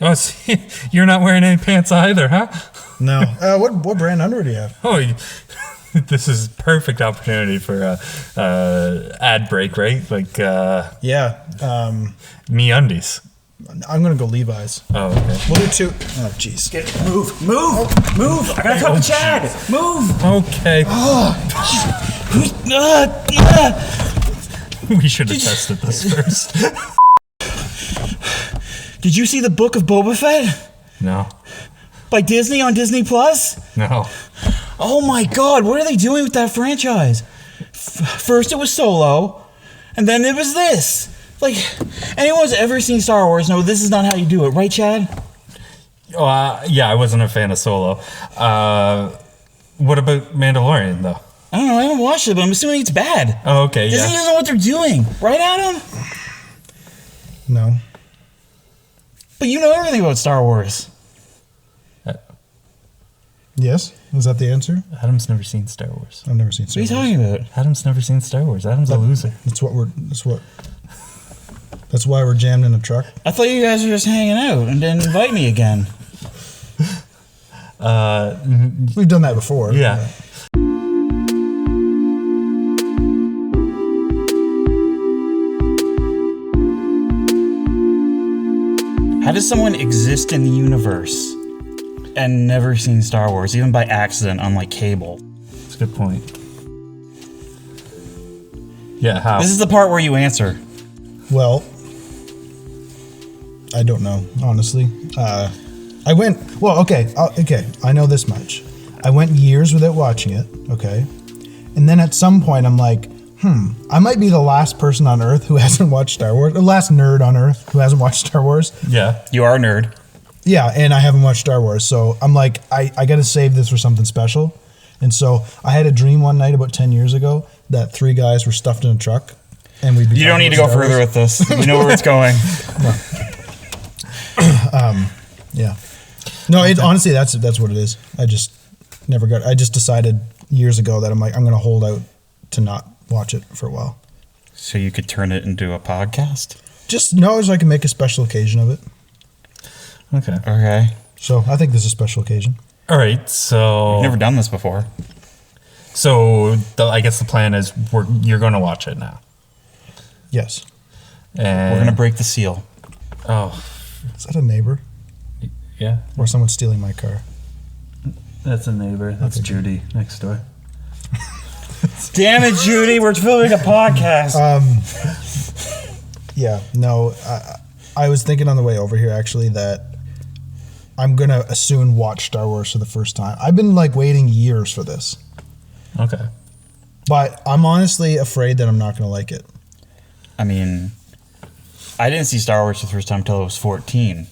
Oh, see, you're not wearing any pants either, huh? No. What brand underwear do you have? Oh, this is perfect opportunity for a ad break, right? Like, Yeah. MeUndies. I'm going to go Levi's. Oh, okay. We'll do two. Oh, jeez. Move! I gotta talk to Chad. Move! Okay. We should have tested this first. Did you see the Book of Boba Fett No. by Disney on Disney Plus? No. Oh my God! What are they doing with that franchise? First it was Solo, and then it was this. Like, anyone who's ever seen Star Wars knows this is not how you do it, right, Chad? Yeah, I wasn't a fan of Solo. What about Mandalorian, though? I don't know. I haven't watched it, but I'm assuming it's bad. Oh, okay, Disney doesn't know what they're doing, right, Adam? No. But you know everything about Star Wars. Yes? Is that the answer? Adam's never seen Star Wars. I've never seen Star What are Wars. you talking about? Adam's never seen Star Wars. Adam's a loser. That's why we're jammed in a truck. I thought you guys were just hanging out and didn't invite me again. We've done that before. Yeah. How does someone exist in the universe and never seen Star Wars, even by accident on like cable? That's a good point. Yeah, how? This is the part where you answer. Well, I don't know, honestly. I know this much. I went years without watching it, okay? And then at some point I'm like, I might be the last person on Earth who hasn't watched Star Wars, the last nerd on Earth who hasn't watched Star Wars. Yeah. You are a nerd. Yeah, and I haven't watched Star Wars, so I'm like, I got to save this for something special. And so I had a dream one night about 10 years ago that 3 guys were stuffed in a truck. And we'd be You don't need to go further with this. You know where it's going. Yeah. No, honestly, that's what it is. I just decided years ago that I'm going to hold out to not watch it for a while. So you could turn it into a podcast? Just so I can make a special occasion of it. Okay. So I think this is a special occasion. All right, so... I've never done this before. So I guess the plan is you're going to watch it now. Yes. And We're going to break the seal. Oh, Is that a neighbor? yeah. Or someone stealing my car? That's a neighbor. That's Judy next door. Damn it, Judy. We're filming a podcast. Yeah. No, I was thinking on the way over here, actually, that I'm going to soon watch Star Wars for the first time. I've been, waiting years for this. Okay. But I'm honestly afraid that I'm not going to like it. I mean, I didn't see Star Wars for the first time until I was 14.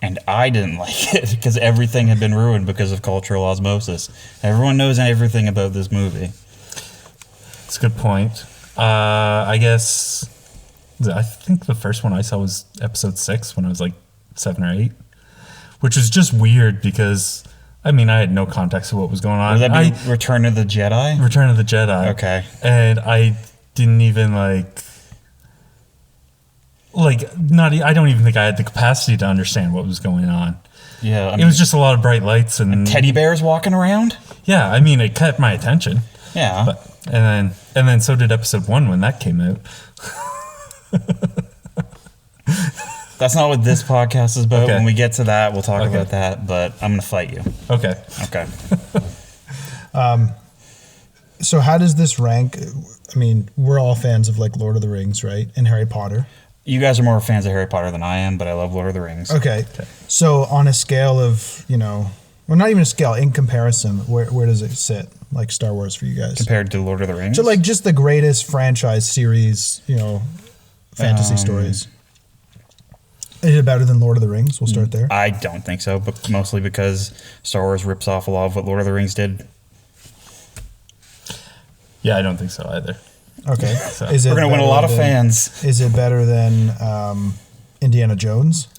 And I didn't like it because everything had been ruined because of cultural osmosis. Everyone knows everything about this movie. That's a good point. I guess... I think the first one I saw was episode 6 when I was 7 or 8. Which was just weird because... I had no context of what was going on. Would that be Return of the Jedi? Return of the Jedi. Okay. And I didn't even I don't even think I had the capacity to understand what was going on. Yeah. It was just a lot of bright lights and teddy bears walking around? Yeah, it kept my attention. Yeah. But, and then so did episode 1 when that came out. That's not what this podcast is about. Okay. When we get to that, we'll talk about that, but I'm going to fight you. Okay. Okay. So how does this rank? We're all fans of Lord of the Rings, right? And Harry Potter. You guys are more fans of Harry Potter than I am, but I love Lord of the Rings. Okay. So on a scale of, well, not even a scale, in comparison, where does it sit? Star Wars for you guys? Compared to Lord of the Rings? So just the greatest franchise series, fantasy stories. Is it better than Lord of the Rings? We'll start there. I don't think so, but mostly because Star Wars rips off a lot of what Lord of the Rings did. Yeah, I don't think so either. Okay. So. We're going to win a lot of fans. Is it better than Indiana Jones?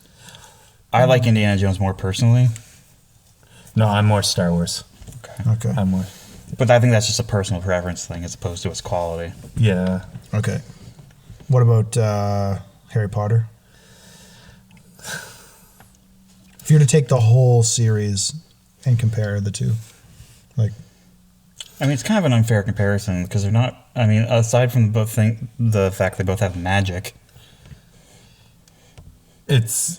I like Indiana Jones more personally. No, I'm more Star Wars. Okay. I'm more. But I think that's just a personal preference thing as opposed to its quality. Yeah. Okay. What about Harry Potter? If you were to take the whole series and compare the two, like, I mean, it's kind of an unfair comparison because they're not. I mean, aside from the fact they both have magic. It's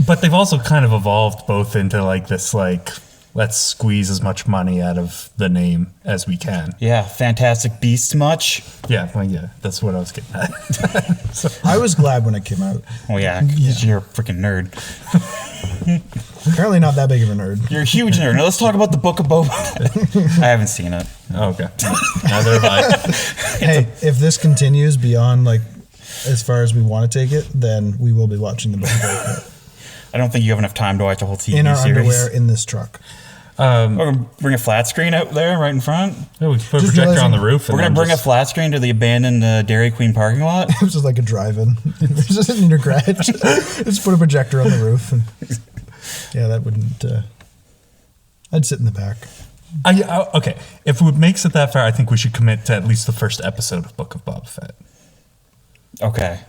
but they've also kind of evolved both into like this like let's squeeze as much money out of the name as we can. Yeah, Fantastic Beasts much. Yeah, well, yeah, that's what I was getting at. So, I was glad when it came out. Oh yeah, 'cause you're a freaking nerd. Apparently not that big of a nerd. You're a huge nerd. Now let's talk about the Book of Boba. I haven't seen it. okay, neither have I. Hey, if this continues beyond like as far as we want to take it, then we will be watching the Book of Boba Fett. I don't think you have enough time to watch the whole TV In our series. underwear in this truck. We're gonna bring a flat screen out there right in front. Yeah, we can put a Just projector on the realizing- roof. We're gonna bring a flat screen to the abandoned Dairy Queen parking lot. It was just like a drive-in. It's just in your garage. Just put a projector on the roof. And yeah, that wouldn't... I'd sit in the back. Okay, if it makes it that far, I think we should commit to at least the first episode of Book of Boba Fett. Okay.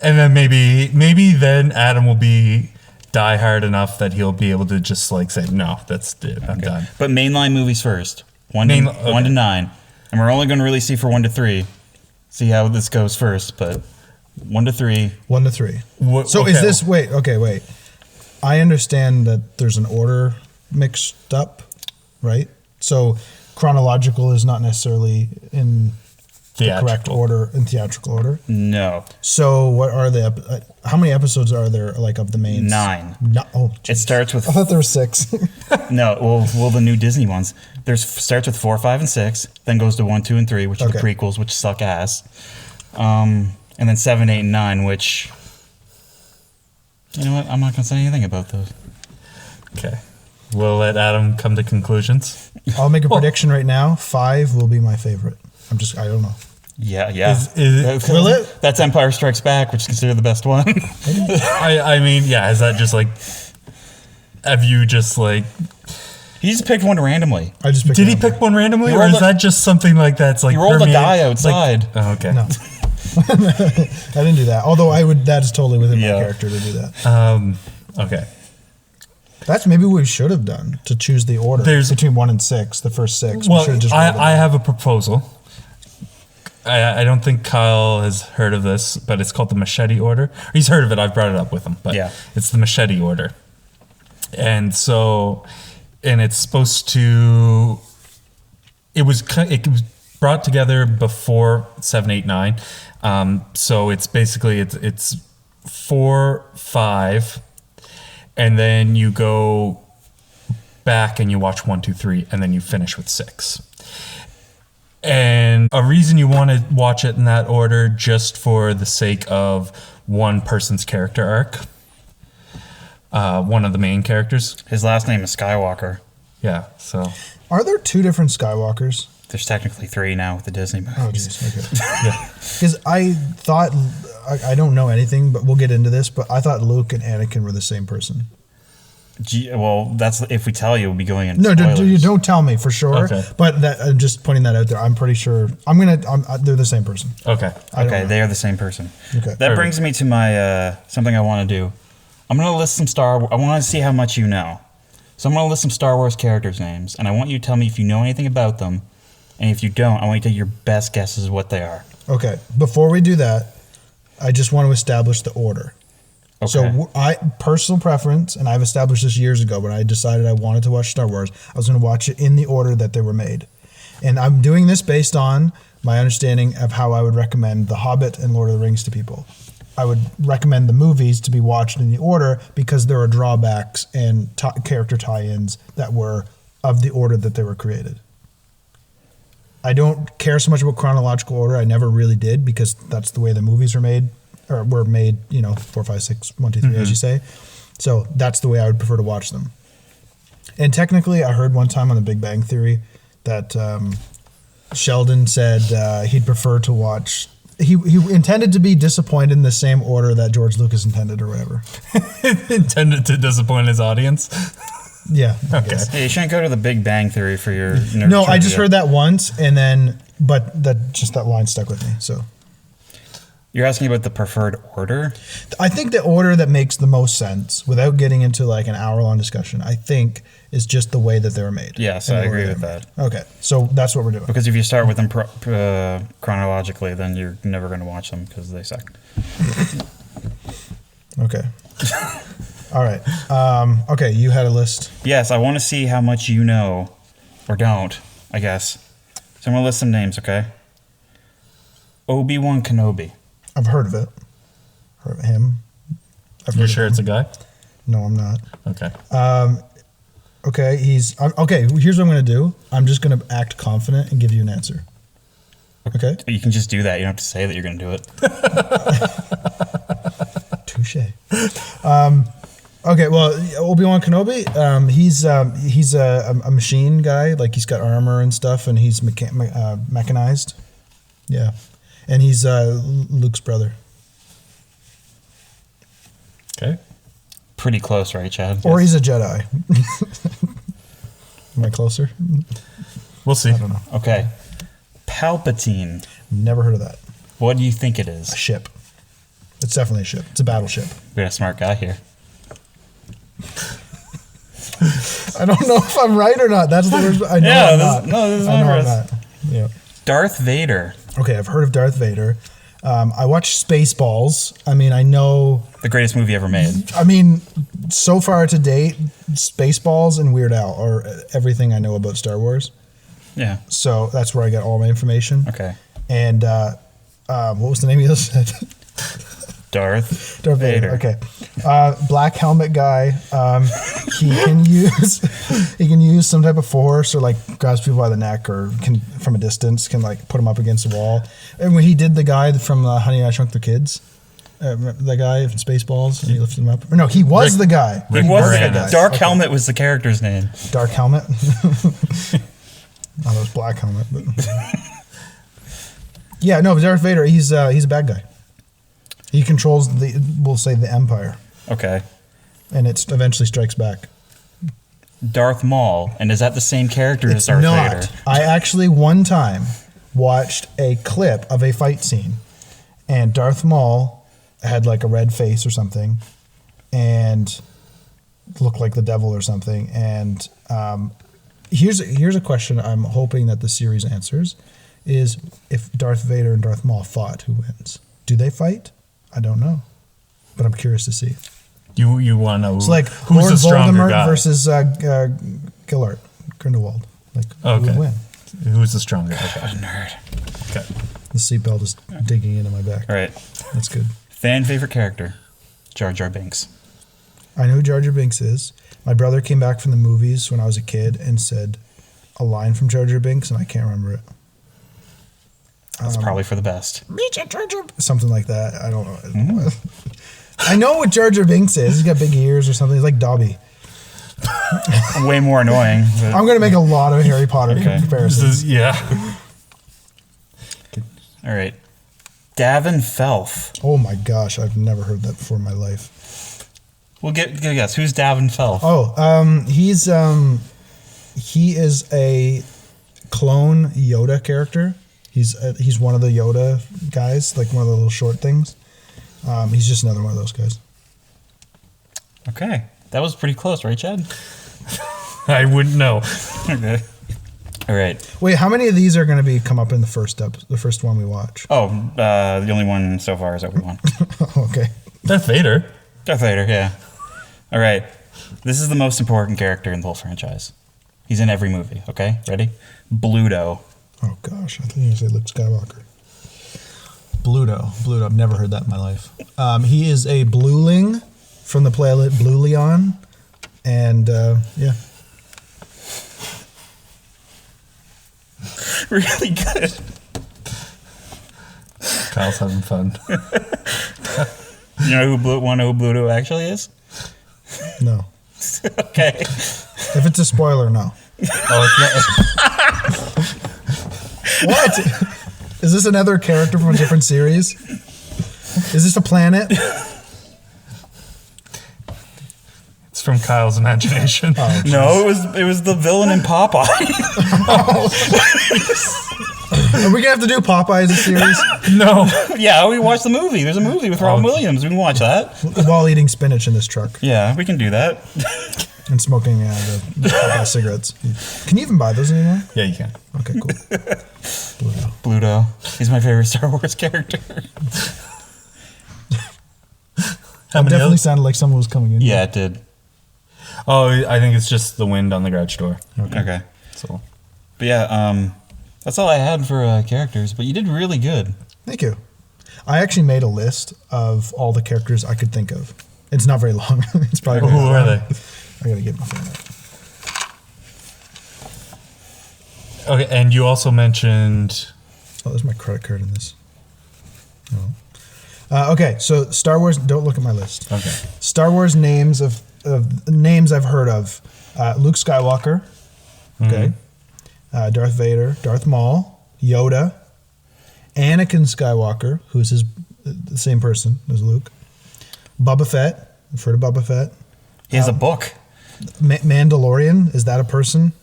And then maybe then Adam will be diehard enough that he'll be able to just like say, no, that's it, I'm done. But mainline movies first. 1 to 9. And we're only going to really see for 1 to 3. See how this goes first, but 1 to 3. 1 to 3. So okay. is this... Wait. I understand that there's an order mixed up, right? So chronological is not necessarily in the correct order, in theatrical order. No. So what are the... how many episodes are there, like, of the main... 9. No, It starts with... I thought there were 6. No, well, the new Disney ones. Starts with 4, 5, and 6, then goes to 1, 2, and 3, which are the prequels, which suck ass. And then 7, 8, and 9, which... You know what? I'm not going to say anything about those. Okay. We'll let Adam come to conclusions. I'll make a prediction right now. 5 will be my favorite. I don't know. Yeah. Will it? That's Empire Strikes Back, which is considered the best one. I mean, yeah, is that just like... Have you just like... He just picked one randomly. I just picked Did he pick one randomly? He Or rolled is that just something like that's like... He rolled a permeate- die outside. Like, oh, okay. No. I didn't do that. Although that is totally within my character to do that. Okay. That's maybe what we should have done to choose the order between 1 and 6, the first 6. Well, we should have just rolled it I out. have a proposal. I don't think Kyle has heard of this, but it's called the Machete Order. He's heard of it. I've brought it up with him, but it's the Machete Order. And so, it's supposed to... It was brought together before 7, 8, 9. So it's basically, it's 4, 5, and then you go back and you watch 1, 2, 3, and then you finish with 6. And a reason you want to watch it in that order, just for the sake of one person's character arc. One of the main characters. His last name is Skywalker. Yeah, so... Are there 2 different Skywalkers? There's technically 3 now with the Disney movies. Oh, jeez. Okay. Yeah. Because I thought... I don't know anything, but we'll get into this, but I thought Luke and Anakin were the same person. Well, that's if we tell you, we'll be going into No, spoilers. don't tell me for sure. Okay. But I'm just pointing that out there. I'm pretty sure... they're the same person. Okay. Okay, they are the same person. Okay. That brings me to my something I want to do. I'm going to list some I want to see how much you know. So I'm going to list some Star Wars characters' names, and I want you to tell me if you know anything about them. And if you don't, I want you to take your best guesses of what they are. Okay. Before we do that, I just want to establish the order. Okay. So personal preference, and I've established this years ago when I decided I wanted to watch Star Wars, I was going to watch it in the order that they were made. And I'm doing this based on my understanding of how I would recommend The Hobbit and Lord of the Rings to people. I would recommend the movies to be watched in the order because there are drawbacks and character tie-ins that were of the order that they were created. I don't care so much about chronological order. I never really did because that's the way the movies were made, 4, 5, 6, 1, 2, 3, as you say. So that's the way I would prefer to watch them. And technically, I heard one time on The Big Bang Theory that Sheldon said he'd prefer to watch... He intended to be disappointed in the same order that George Lucas intended or whatever. Intended to disappoint his audience? Yeah. Okay. Hey, you shouldn't go to the Big Bang Theory for your nerd No, I just trivia. heard that once, and then... But that line stuck with me, so... You're asking about the preferred order? I think the order that makes the most sense, without getting into like an hour-long discussion, I think is just the way that they were made. Yes, And I the order agree with they're that. made. Okay, so that's what we're doing. Because if you start with them chronologically, then you're never going to watch them because they suck. Okay. All right. Okay, you had a list. Yes, I want to see how much you know, or don't, I guess. So I'm going to list some names, okay? Obi-Wan Kenobi. I've heard of it. Heard of him. You're sure it's a guy? No, I'm not. Okay. Okay, okay, here's what I'm going to do. I'm just going to act confident and give you an answer. Okay? You can just do that. You don't have to say that you're going to do it. Touche. Okay, well, Obi-Wan Kenobi, he's a machine guy. Like, he's got armor and stuff, and he's mechanized. Yeah. And he's Luke's brother. Okay. Pretty close, right, Chad? Or he's a Jedi. Am I closer? We'll see. I don't know. Okay. Palpatine. Never heard of that. What do you think it is? A ship. It's definitely a ship. It's a battleship. We got a smart guy here. I don't know if I'm right or not. That's the word. I know Yeah, I'm this- not. no, this is I know not I'm for not. Yeah. Darth Vader. Okay, I've heard of Darth Vader. I watched Spaceballs. I mean, I know. The greatest movie ever made. I mean, so far to date, Spaceballs and Weird Al are everything I know about Star Wars. Yeah. So that's where I get all my information. Okay. And what was the name of this? Darth Vader. Okay. Black helmet guy. He can use some type of force, or like grabs people by the neck, or can from a distance can like put him up against a wall. And when he did the guy from Honey, I Shrunk the Kids, the guy from Spaceballs, and he lifted him up. Or no, he was the guy. He Rick was Moranis. Dark Helmet was the character's name. Dark helmet. Oh, that was Black helmet. But yeah, no, Darth Vader. He's a bad guy. He controls we'll say the Empire, Okay. and it eventually strikes back. Darth Maul. And is that the same character as It's Darth not. Vader? I actually one time watched a clip of a fight scene, and Darth Maul had like a red face or something, and looked like the devil or something. And here's a question I'm hoping that the series answers: is if Darth Vader and Darth Maul fought, who wins? Do they fight? I don't know, but I'm curious to see. You want to know It's like who's Lord the stronger Voldemort guy? versus Gillard, Grindelwald. Like, who would Okay. win? Who's the stronger? Okay. Nerd. Okay. The seatbelt is digging into my back. All right. That's good. Fan favorite character? Jar Jar Binks. I know who Jar Jar Binks is. My brother came back from the movies when I was a kid and said a line from Jar Jar Binks, and I can't remember it. That's probably for the best. Something like that. I don't know. I know what Jar Jar Binks is. He's got big ears or something. He's like Dobby. Way more annoying. But I'm going to make a lot of Harry Potter Okay. comparisons. Yeah. all right. Davin Felth. Oh my gosh, I've never heard that before in my life. Well, get a guess. Who's Davin Felth? Oh, he is a clone Yoda character. He's one of the Yoda guys, like one of the little short things. He's just another one of those guys. Okay. That was pretty close, right, Chad? I wouldn't know. Okay. All right. Wait, how many of these are going to come up in the first one we watch? Oh, the only one so far is Obi-Wan. Okay. Darth Vader. Darth Vader, yeah. All right. This is the most important character in the whole franchise. He's in every movie, okay? Ready? Bluto. Oh gosh, I think you were going to say Luke Skywalker. Bluto. I've never heard that in my life. He is a blueling from the planet Blue Leon, and yeah. Really good. Kyle's having fun. You know who Bluto actually is? No. Okay. If it's a spoiler, no. Oh, it's not. What? Is this another character from a different series? Is this a planet? It's from Kyle's imagination. Oh, No, it was the villain in Popeye. Are we gonna have to do Popeye as a series No. Yeah, we watched the movie. There's a movie with Robin Williams. We can watch that. while eating spinach in this truck Yeah, we can do that. and smoking the Popeye cigarettes? Can you even buy those anymore? Yeah, you can. Okay, cool. Bluto. Bluto. He's my favorite Star Wars character. How many Definitely others? sounded like someone was coming in. Yeah, it did. Oh, I think it's just the wind on the garage door. Okay. So But yeah, that's all I had for characters. But you did really good. Thank you. I actually made a list of all the characters I could think of. It's not very long. It's probably who very are long. they? I gotta get my phone out. Okay, and you also mentioned. Oh, there's my credit card in this. Oh. Okay, so Star Wars. Don't look at my list. Okay. Star Wars names of names I've heard of: Luke Skywalker, okay, Darth Vader, Darth Maul, Yoda, Anakin Skywalker, who's the same person as Luke, Boba Fett. I've heard of Boba Fett. He has a book. Mandalorian, is that a person?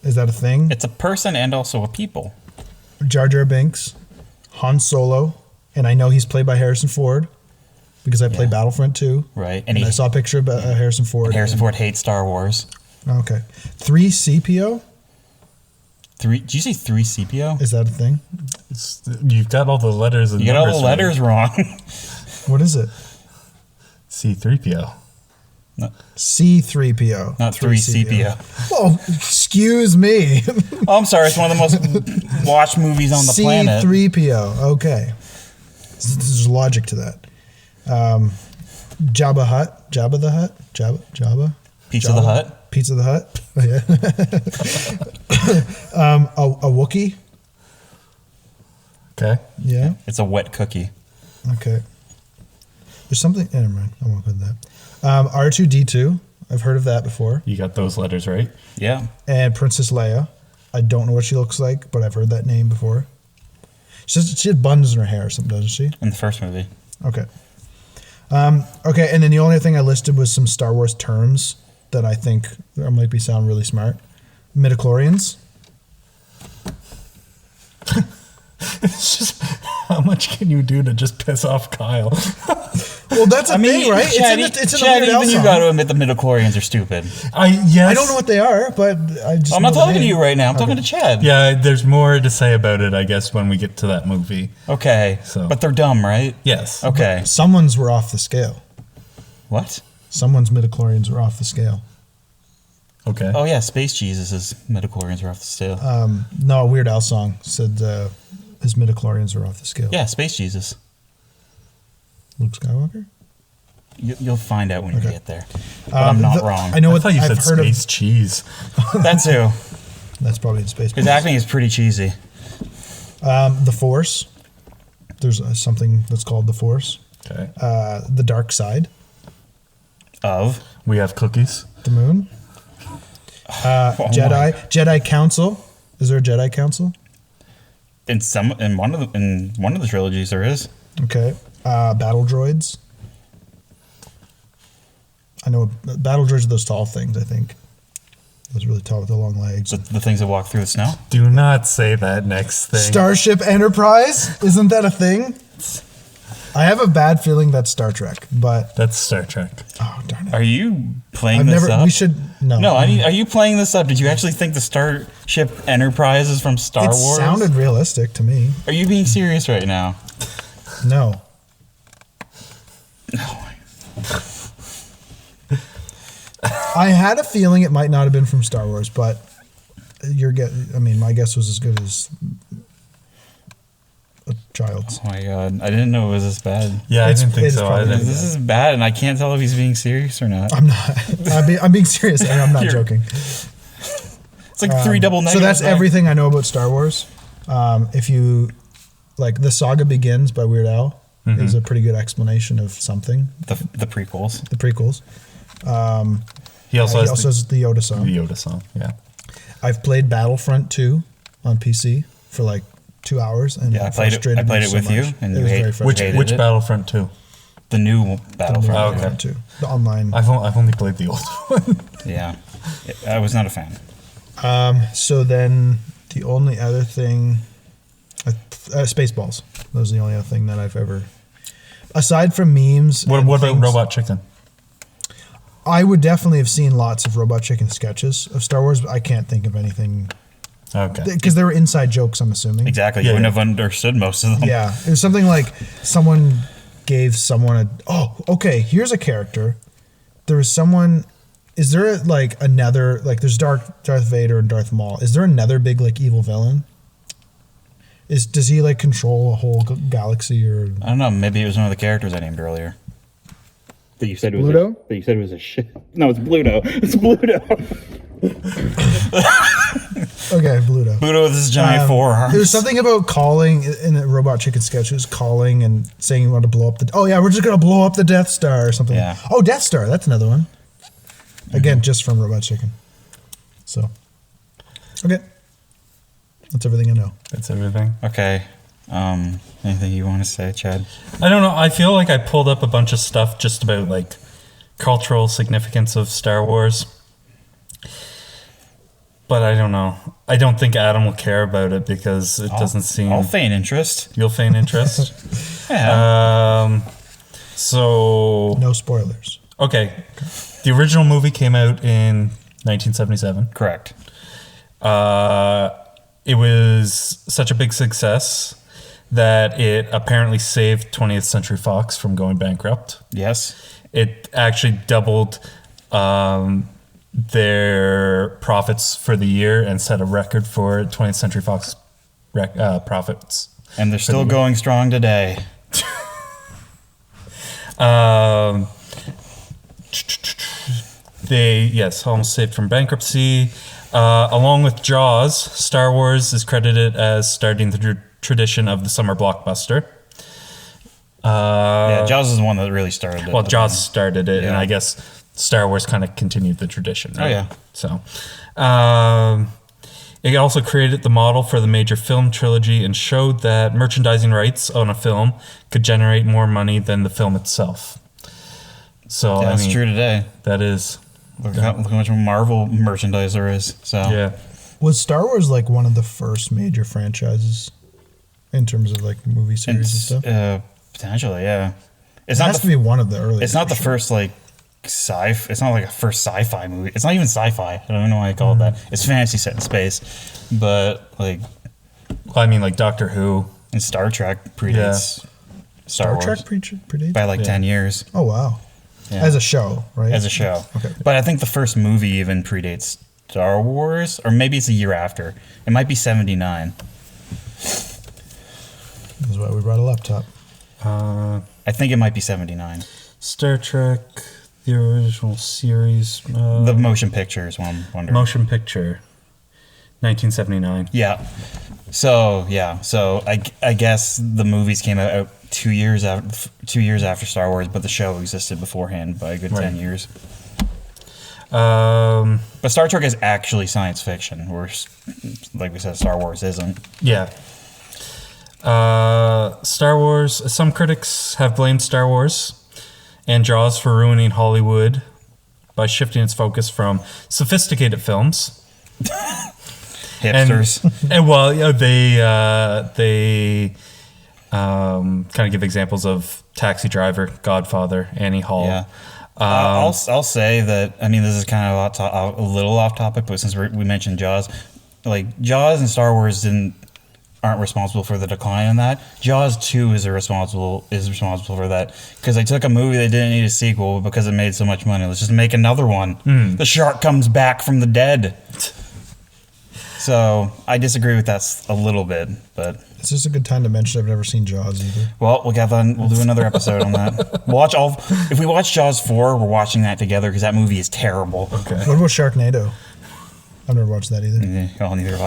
Is that a thing? It's a person and also a people. Jar Jar Binks, Han Solo, and I know he's played by Harrison Ford because I played Battlefront 2. Right. And I saw a picture of Harrison Ford. Harrison Ford hates Star Wars. Okay. 3CPO? Did you say 3CPO? Is that a thing? You've got all the letters and You got all the numbers letters wrong. What is it? C3PO. C3PO. Not 3CPO. Oh, excuse me. Oh, I'm sorry. It's one of the most watched movies on the planet. C3PO. Okay. There's logic to that. Jaba Hutt. Jaba the Hutt. Jaba. Pizza the Hut. Pizza the Hut. Oh, yeah. A Wookiee. Okay. Yeah. It's a wet cookie. Okay. There's something. Never mind. I won't go with that. R2D2. I've heard of that before. You got those letters right. Yeah. And Princess Leia. I don't know what she looks like, but I've heard that name before. She had buns in her hair or something, doesn't she? In the first movie. Okay. Okay, and then the only thing I listed was some Star Wars terms that I think might sound really smart. Midichlorians. It's just how much can you do to just piss off Kyle? Well, that's a thing, right? Chad, it's in Chad, a Weird Al even you song. got to admit the midichlorians are stupid. I don't know what they are, but I just. I'm know not the talking to name. you right now. I'm talking to Chad. Yeah, there's more to say about it, I guess, when we get to that movie. Okay. So- But they're dumb, right? Yes. Okay. Someone's were off the scale. What? Someone's midichlorians were off the scale. Okay. Oh, yeah. Space Jesus' midichlorians are off the scale. No, a Weird Al song said his midichlorians were off the scale. Yeah, Space Jesus. Luke Skywalker? You'll find out when you get there. But Um, I'm not wrong. I know I what thought you I've said heard space cheese. That too. That's probably the space. His acting is pretty cheesy. The Force. There's something that's called the Force. Okay. The Dark Side. Of. We have cookies. The Moon. Jedi Counsel. Is there a Jedi Council? In one of the trilogies there is. Okay. Battle droids. I know battle droids are those tall things, I think. Those really tall with the long legs. The things that walk through the snow. Do not say that next thing. Starship Enterprise? Isn't that a thing? I have a bad feeling that's Star Trek, but That's Star Trek. oh darn it. Are you playing I've this never up? we should no. No, are you playing this up? Did you actually think the Starship Enterprise is from Star It Wars? sounded realistic to me. Are you being serious right now? No. I had a feeling it might not have been from Star Wars, but my guess was as good as a child's. Oh my god, I didn't know it was this bad. Yeah, I didn't think it's so probably- either. This is bad, and I can't tell if he's being serious or not. I'm not. I'm being serious, and I'm not You're- joking. It's like three double So negatives. that's right? everything I know about Star Wars. If you like, The Saga Begins by Weird Al is a pretty good explanation of something. The prequels. The prequels. He also He has has the Yoda song. the Yoda song. Yeah. I've played Battlefront 2 on PC for like 2 hours, and Yeah, I played it me with so you, much. and it you was hate- very Which- frustrating. Which Hated it. Battlefront 2? The new Battlefront. Oh, okay. Battlefront 2, the online. I've only played the old one. Yeah, I was not a fan. So then the only other thing Spaceballs. Those are the only other thing that I've ever. Aside from memes. What and about things, Robot Chicken? I would definitely have seen lots of Robot Chicken sketches of Star Wars, but I can't think of anything. Okay. Because they were inside jokes, I'm assuming. Exactly. Yeah, You wouldn't yeah. have understood most of them. Yeah. It was something like someone gave someone a. Oh, okay. Here's a character. There was someone. Is there like another. Like there's Darth Vader and Darth Maul. Is there another big like evil villain? Does he like control a whole galaxy or. I don't know. Maybe it was one of the characters I named earlier. That you said it was Bluto? That you said it was a shit. No, it's Bluto. It's Bluto. Okay, Bluto. Pluto with his giant forearms. There's something about calling in the Robot Chicken sketch. It was calling and saying you want to blow up the. Oh yeah, we're just gonna blow up the Death Star or something. Yeah. Oh, Death Star. That's another one. Again, just from Robot Chicken. So. Okay. That's everything I know. That's everything. Okay. Anything you want to say, Chad? I don't know. I feel like I pulled up a bunch of stuff just about like cultural significance of Star Wars. But I don't know. I don't think Adam will care about it because it doesn't seem. I'll feign interest. You'll feign interest. Yeah. So No spoilers. okay, the original movie came out in 1977. Correct. It was such a big success that it apparently saved 20th Century Fox from going bankrupt. Yes. It actually doubled their profits for the year and set a record for 20th Century Fox profits. And they're still going strong today. They almost saved from bankruptcy. Along with Jaws, Star Wars is credited as starting the tradition of the summer blockbuster. Yeah, Jaws is the one that really started it. Well, Jaws started it, and Yeah. I guess Star Wars kind of continued the tradition. Right? Oh, yeah. So, it also created the model for the major film trilogy and showed that merchandising rights on a film could generate more money than the film itself. So, Yeah, that's true today. That is. Look how much Marvel merchandise there is. So Yeah. Was Star Wars like one of the first major franchises in terms of like movie series and stuff? Potentially, yeah. It has to be one of the earliest. It's not the for sure. first like It's not like a first sci-fi movie. It's not even sci-fi. I don't know why I call it that. It's fantasy set in space, but like. Well, I mean, like Doctor Who and Star Trek predates Star Wars Trek predates by like 10 years. Oh wow. Yeah. As a show, right? As a show. Okay. But I think the first movie even predates Star Wars, or maybe it's a year after. It might be 79. That's why we brought a laptop. I think it might be 79. Star Trek, the original series. The motion picture is what I'm wondering. Motion picture, 1979. Yeah. So I guess the movies came out 2 years after Star Wars, but the show existed beforehand by a good 10 years. But Star Trek is actually science fiction, whereas, like we said, Star Wars isn't. Yeah. Star Wars. Some critics have blamed Star Wars and Jaws for ruining Hollywood by shifting its focus from sophisticated films. Hipsters. And well, you know, they kind of give examples of Taxi Driver, Godfather, Annie Hall. Yeah. I'll say that, I mean, this is kind of a little off topic, but since we mentioned Jaws, like Jaws and Star Wars aren't responsible for the decline in that. Jaws 2 is responsible for that, because they took a movie that didn't need a sequel because it made so much money. Let's just make another one. The shark comes back from the dead. So I disagree with that a little bit, but It's just a good time to mention I've never seen Jaws either. well, we'll do another episode on that. If we watch Jaws 4, we're watching that together because that movie is terrible. Okay. What about Sharknado? I've never watched that either. Oh, neither have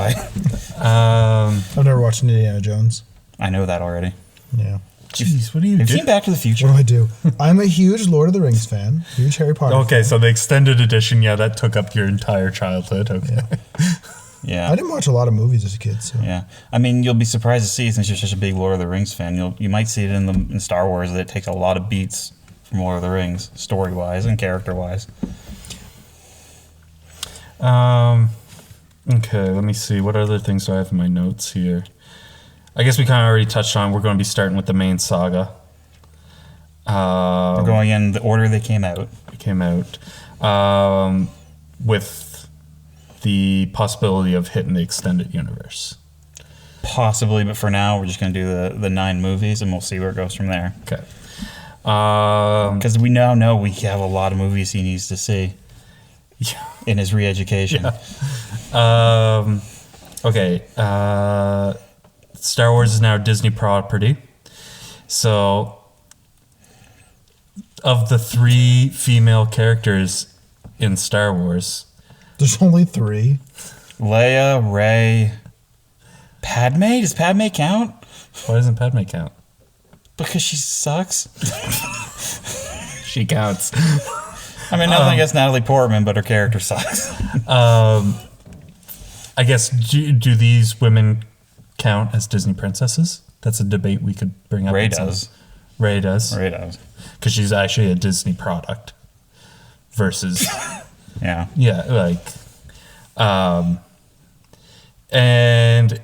I. I've never watched Indiana Jones. I know that already. Yeah. Jeez, what do you Have do? you seen Back to the Future? What do? I'm a huge Lord of the Rings fan, huge Harry Potter Okay, so the extended edition, that took up your entire childhood. Okay. Yeah. I didn't watch a lot of movies as a kid, so Yeah, I mean, you'll be surprised to see, since you're such a big Lord of the Rings fan, you might see it in Star Wars that it takes a lot of beats from Lord of the Rings, story wise and character wise. Okay, let me see. What other things do I have in my notes here? I guess we kind of already touched on. We're going to be starting with the main saga. We're going in the order they came out. With the possibility of hitting the extended universe. Possibly, but for now, we're just going to do the 9 movies, and we'll see where it goes from there. Okay. Because we now know we have a lot of movies he needs to see in his re-education. Yeah. Okay. Star Wars is now Disney property. So, of the 3 female characters in Star Wars, There's only 3. Leia, Rey, Padme? Does Padme count? why doesn't Padme count? Because she sucks. She counts. I mean, nothing against Natalie Portman, but her character sucks. I guess, do these women count as Disney princesses? That's a debate we could bring up. Rey at some- does. Rey does. Rey does. Because she's actually a Disney product. Versus, Yeah. yeah, like, and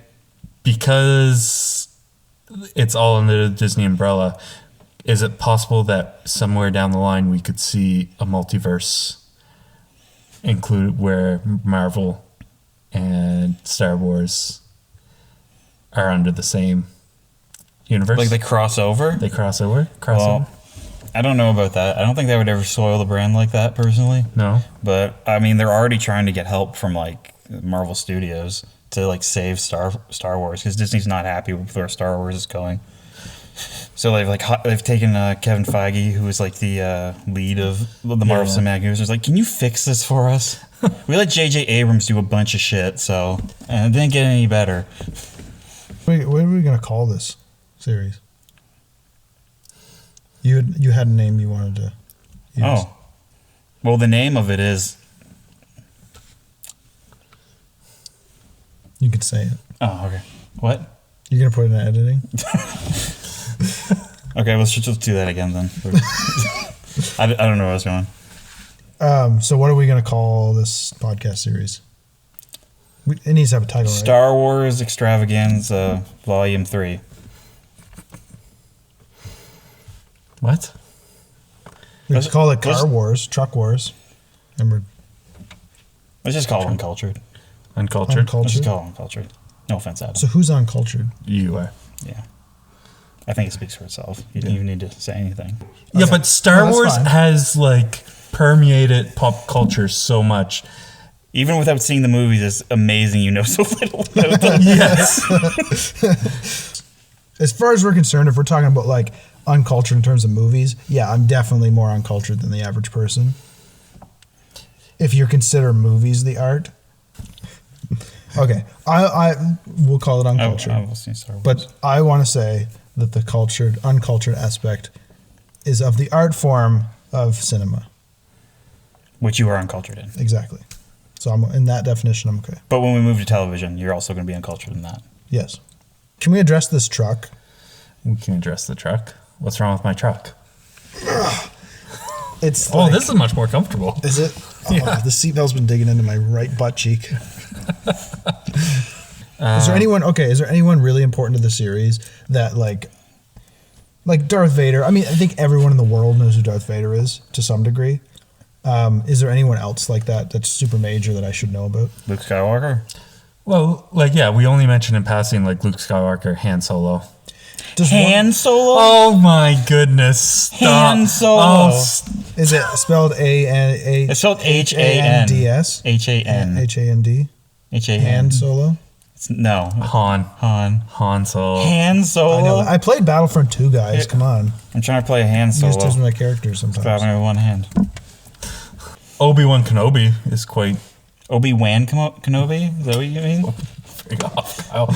because it's all under the Disney umbrella, is it possible that somewhere down the line we could see a multiverse included where Marvel and Star Wars are under the same universe? Like they cross over? They cross over? Well, I don't know about that. I don't think that would ever soil the brand like that, personally. No? But, I mean, they're already trying to get help from, like, Marvel Studios to, like, save Star Wars, because Disney's not happy with where Star Wars is going. So they've taken Kevin Feige, who was, like, the lead of the Marvel Cinematic Universe, was like, can you fix this for us? We let J.J. Abrams do a bunch of shit, so... And it didn't get any better. Wait, what are we going to call this series? You had a name you wanted to use. Oh. Well, the name of it is... You could say it. Oh, okay. What? You're going to put it in editing? Okay, let's just do that again then. I don't know where I was going. So what are we going to call this podcast series? It needs to have a title, right? Star Wars Extravaganza Volume 3. What? We could call it Car let's- Wars, Truck Wars. And Let's just call it Uncultured. Uncultured? Let's just Uncultured. call it Uncultured. No offense, Adam. So who's uncultured? You are. Yeah. I think it speaks for itself. You didn't even need to say anything. Yeah, Okay. but Star No, that's Wars fine. has like permeated pop culture so much. Even without seeing the movies, it's amazing you know so little about them. Yes. As far as we're concerned, if we're talking about like uncultured in terms of movies, yeah, I'm definitely more uncultured than the average person. If you consider movies the art. Okay, I will call it uncultured. I've seen Star Wars. But I want to say that the uncultured aspect is of the art form of cinema. Which you are uncultured in. Exactly. So I'm in that definition, I'm okay. But when we move to television, you're also going to be uncultured in that. Yes. Can we address this truck? We can address the truck. What's wrong with my truck? It's Oh, like, this is much more comfortable. is it? Oh, the seatbelt's been digging into my right butt cheek. Is there anyone really important to the series that like Darth Vader? I mean, I think everyone in the world knows who Darth Vader is to some degree. Is there anyone else like that that's super major that I should know about? Luke Skywalker? Well, like, yeah, we only mentioned in passing like Luke Skywalker, Han Solo. Does Han Solo? Oh my goodness. Stop. Han Solo. Oh, is it spelled It's spelled H-A-N. H-A-N-D-S? H-A-N. H-A-N-D? H-A-N. Han Solo? No. Han Solo. Han Solo? I know. I played Battlefront 2, guys. Come on. I'm trying to play a Han Use those Solo. my characters Grabbing sometimes. it with one hand. Obi-Wan Kenobi is quite Obi-Wan Kenobi? Is that what you mean? big off. Kyle.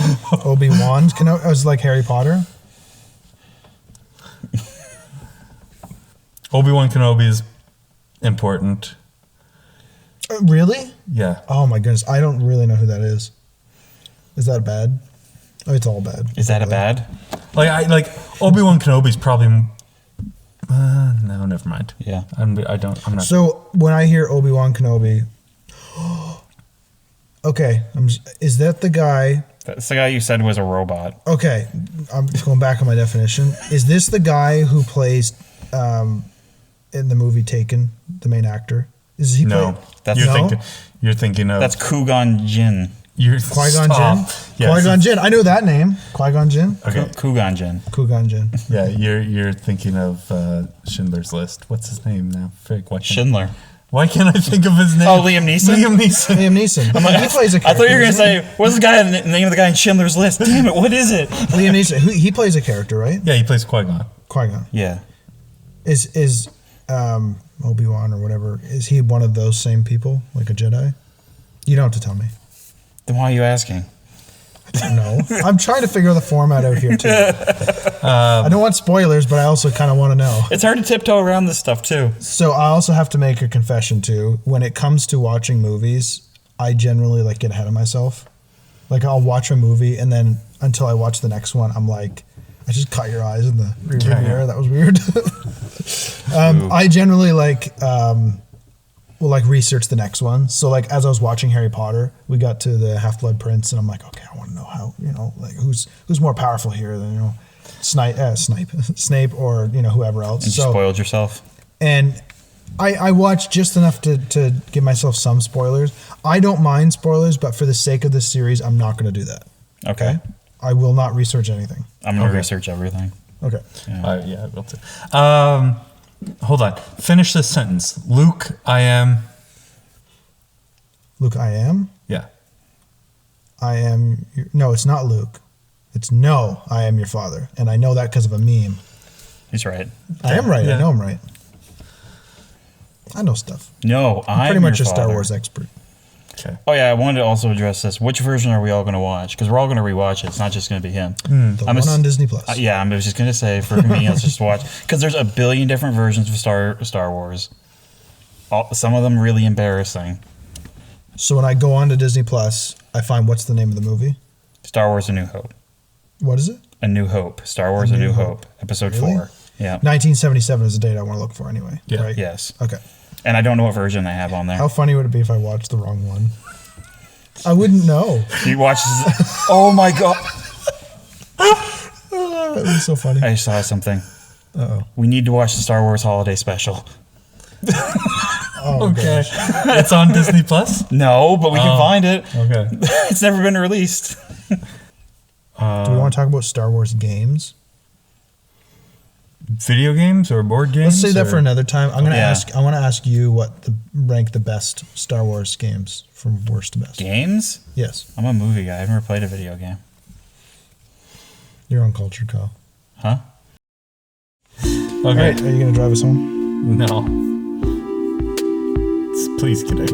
Obi-Wan Kenobi? I was like Harry Potter. Obi-Wan Kenobi is important. Really? Yeah. Oh my goodness. I don't really know who that is. Is that bad? Oh, it's all bad. Is that a bad? Like Obi-Wan Kenobi's probably no, never mind. Yeah. I'm not. So when I hear Obi-Wan Kenobi, Okay, is that the guy? That's the guy you said was a robot. Okay, I'm going back on my definition. Is this the guy who plays in the movie Taken, the main actor? Is he? No, you're thinking of That's Qui-Gon Jinn. Qui-Gon Jinn. Yes. Qui-Gon Jinn. I know that name. Qui-Gon Jinn. Okay. Qui-Gon Jinn. Qui-Gon Jinn. Yeah, you're thinking of Schindler's List. What's his name now? Schindler. Why can't I think of his name? Oh, Liam Neeson? Liam Neeson. Liam Neeson. He plays a character. I thought you were going to say, what's the guy? The name of the guy in Schindler's List? Damn it, what is it? Liam Neeson. He plays a character, right? Yeah, he plays Qui-Gon. Qui-Gon. Yeah. Is Obi-Wan or whatever, is he one of those same people, like a Jedi? You don't have to tell me. Then why are you asking? No. I'm trying to figure the format out here, too. I don't want spoilers, but I also kind of want to know. It's hard to tiptoe around this stuff, too. So I also have to make a confession, too. When it comes to watching movies, I generally get ahead of myself. I'll watch a movie, and then until I watch the next one, I'm like, I just caught your eyes in the rearview mirror. That was weird. I generally will research the next one. So as I was watching Harry Potter, we got to the Half-Blood Prince, and I'm like, okay, I want to know how, who's more powerful here than Snape or whoever else. And you spoiled yourself. And I watched just enough to give myself some spoilers. I don't mind spoilers, but for the sake of this series, I'm not going to do that. Okay. I will not research anything. I'm going to research everything. Okay. Yeah, I will too. Hold on. Finish this sentence. Luke, I am. Luke, I am? Yeah. I am. No, it's not Luke. It's no, I am your father. And I know that because of a meme. He's right. I am right. Yeah. I know I'm right. I know stuff. No, I'm pretty much your a Star father. Wars expert. Okay. Oh, yeah, I wanted to also address this. Which version are we all going to watch? Because we're all going to rewatch it. It's not just going to be him. The one on Disney Plus. Yeah, I'm just going to say, for convenience, just watch. Because there's a billion different versions of Star Wars. Some of them really embarrassing. So when I go on to Disney Plus, I find what's the name of the movie? Star Wars A New Hope. What is it? A New Hope. Star Wars A New Hope. Episode Really? 4. Yeah. 1977 is the date I want to look for anyway. Yeah. Right? Yes. Okay. And I don't know what version they have on there. How funny would it be if I watched the wrong one? I wouldn't know. You watch. Oh my god! That would be so funny. I saw something. Uh-oh. We need to watch the Star Wars Holiday Special. Oh, Okay. It's on Disney Plus? No, but we can find it. Okay. It's never been released. Do we want to talk about Star Wars games? Video games or board games? Let's save that for another time. I'm gonna Yeah. ask. I want to ask you what rank the best Star Wars games from worst to best. Games? Yes, I'm a movie guy. I've never played a video game. you're uncultured, Kyle. Huh? Okay. All right, are you gonna drive us home? No. Please get out.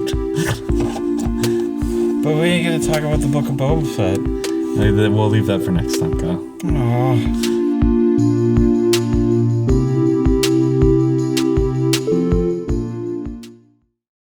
But we ain't gonna talk about the Book of Boba Fett. We'll leave that for next time, Kyle. Oh.